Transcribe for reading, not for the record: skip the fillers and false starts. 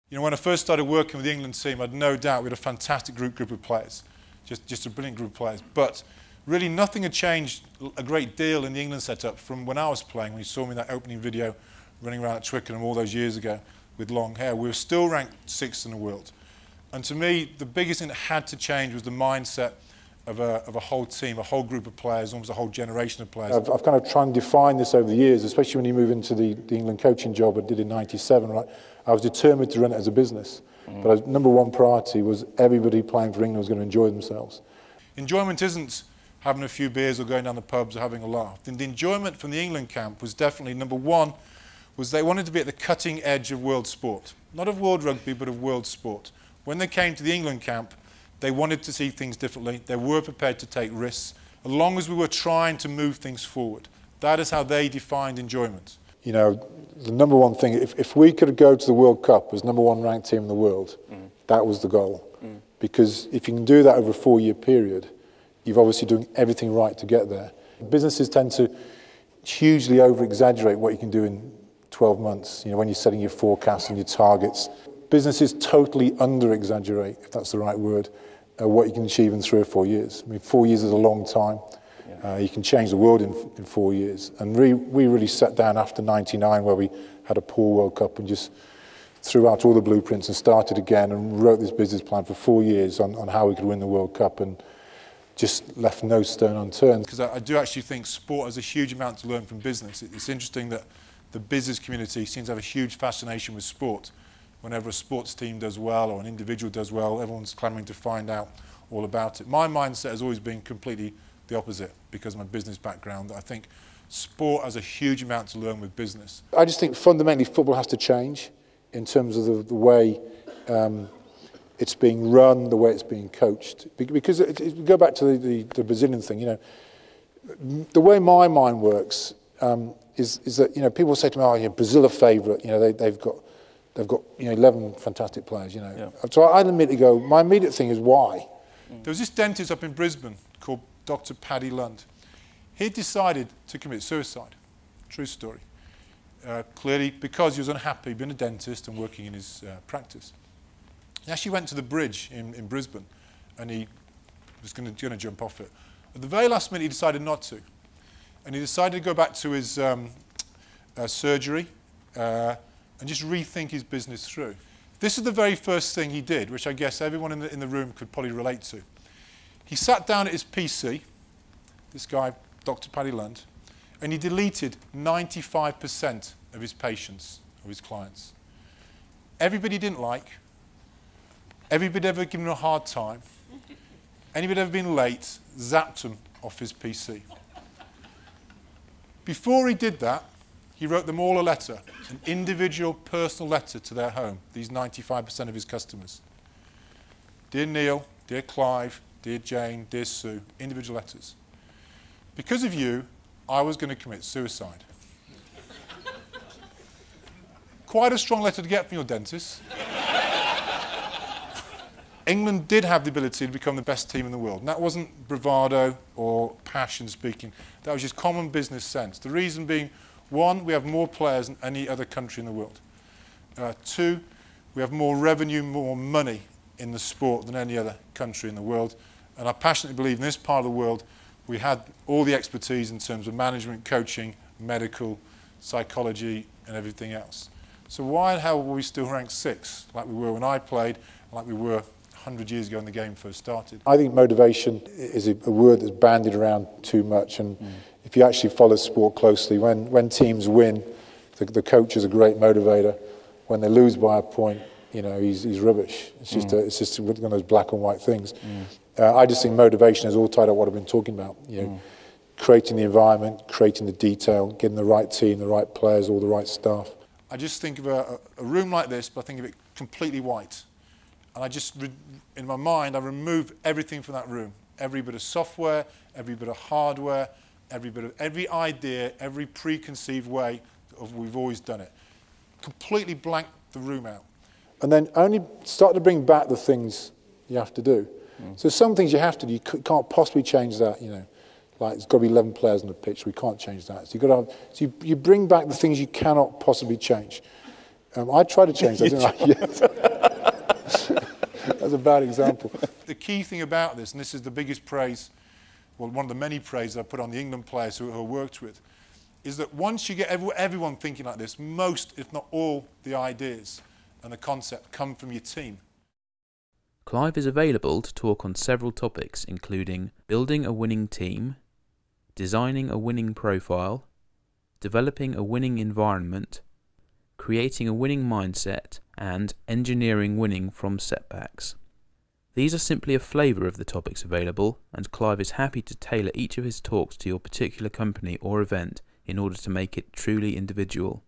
You know, when I first started working with the England team, I had no doubt we had a fantastic group of players, just a brilliant group of players. But really nothing had changed a great deal in the England setup from when I was playing, when you saw me in that opening video running around at Twickenham all those years ago with long hair. We were still ranked 6th in the world. And to me, the biggest thing that had to change was the mindset of a whole team, a whole group of players, almost a whole generation of players. I've kind of tried and define this over the years, especially when you move into the England coaching job I did in '97. Right? I was determined to run it as a business. But number one priority was everybody playing for England was going to enjoy themselves. Enjoyment isn't having a few beers or going down the pubs or having a laugh. The enjoyment from the England camp was definitely, number one, was they wanted to be at the cutting edge of world sport. Not of world rugby, but of world sport. When they came to the England camp, they wanted to see things differently. They were prepared to take risks, as long as we were trying to move things forward. That is how they defined enjoyment. You know, the number one thing, if we could go to the World Cup as number one ranked team in the world, that was the goal. Because if you can do that over a 4-year period, you've obviously doing everything right to get there. Businesses tend to hugely over-exaggerate what you can do in 12 months, you know, when you're setting your forecasts and your targets. Businesses totally under-exaggerate, if that's the right word, what you can achieve in 3 or 4 years. I mean, 4 years is a long time. You can change the world in 4 years. And we really sat down after '99, where we had a poor World Cup, and just threw out all the blueprints and started again and wrote this business plan for 4 years on how we could win the World Cup, and just left no stone unturned. Because I do actually think sport has a huge amount to learn from business. It's interesting that the business community seems to have a huge fascination with sport. Whenever a sports team does well or an individual does well, everyone's clamoring to find out all about it. My mindset has always been completely the opposite, because of my business background. I think sport has a huge amount to learn with business. I just think fundamentally football has to change in terms of the way it's being run, the way it's being coached. Because go back to the Brazilian thing, you know, the way my mind works is that, you know, people say to me, oh, yeah, Brazil are favourite, you know, they've got you know 11 fantastic players, you know. Yeah. So I immediately go, my immediate thing is why? There was this dentist up in Brisbane called Dr. Paddy Lund. He decided to commit suicide. True story. Clearly because he was unhappy being a dentist and working in his practice. He actually went to the bridge in Brisbane, and he was going to jump off it. At the very last minute he decided not to. And he decided to go back to his surgery and just rethink his business through. This is the very first thing he did, which I guess everyone in the room could probably relate to. He sat down at his PC, this guy, Dr. Paddy Lund, and he deleted 95% of his patients, of his clients. Everybody he didn't like, everybody ever given him a hard time, anybody ever been late, zapped him off his PC. Before he did that, he wrote them all a letter, an individual personal letter to their home, these 95% of his customers. Dear Neil, dear Clive, dear Jane, dear Sue, individual letters. Because of you, I was going to commit suicide. Quite a strong letter to get from your dentist. England did have the ability to become the best team in the world. And that wasn't bravado or passion speaking. That was just common business sense. The reason being, one, we have more players than any other country in the world. Two, we have more revenue, more money in the sport than any other country in the world. And I passionately believe in this part of the world, we had all the expertise in terms of management, coaching, medical, psychology, and everything else. So why the hell were we still ranked 6th, like we were when I played, like we were 100 years ago when the game first started? I think motivation is a word that's bandied around too much, and if you actually follow sport closely, when teams win, the coach is a great motivator. When they lose by a point, you know, he's rubbish. It's just one of those black and white things. I just think motivation is all tied up what I've been talking about. You know, creating the environment, creating the detail, getting the right team, the right players, all the right staff. I just think of a room like this, but I think of it completely white. And I just, in my mind, I remove everything from that room. Every bit of software, every bit of hardware, every idea, every preconceived way of we've always done it. Completely blank the room out. And then only start to bring back the things you have to do. So some things you have to do, you can't possibly change that, you know. Like, it's got to be 11 players on the pitch, we can't change that. So you've got to have, so you bring back the things you cannot possibly change. I tried to change that, didn't I? Yes. That's a bad example. The key thing about this, and this is the biggest praise, well, one of the many praise I put on the England players who I worked with, is that once you get everyone thinking like this, most, if not all, the ideas and the concept come from your team. Clive is available to talk on several topics, including building a winning team, designing a winning profile, developing a winning environment, creating a winning mindset, and engineering winning from setbacks. These are simply a flavour of the topics available, and Clive is happy to tailor each of his talks to your particular company or event in order to make it truly individual.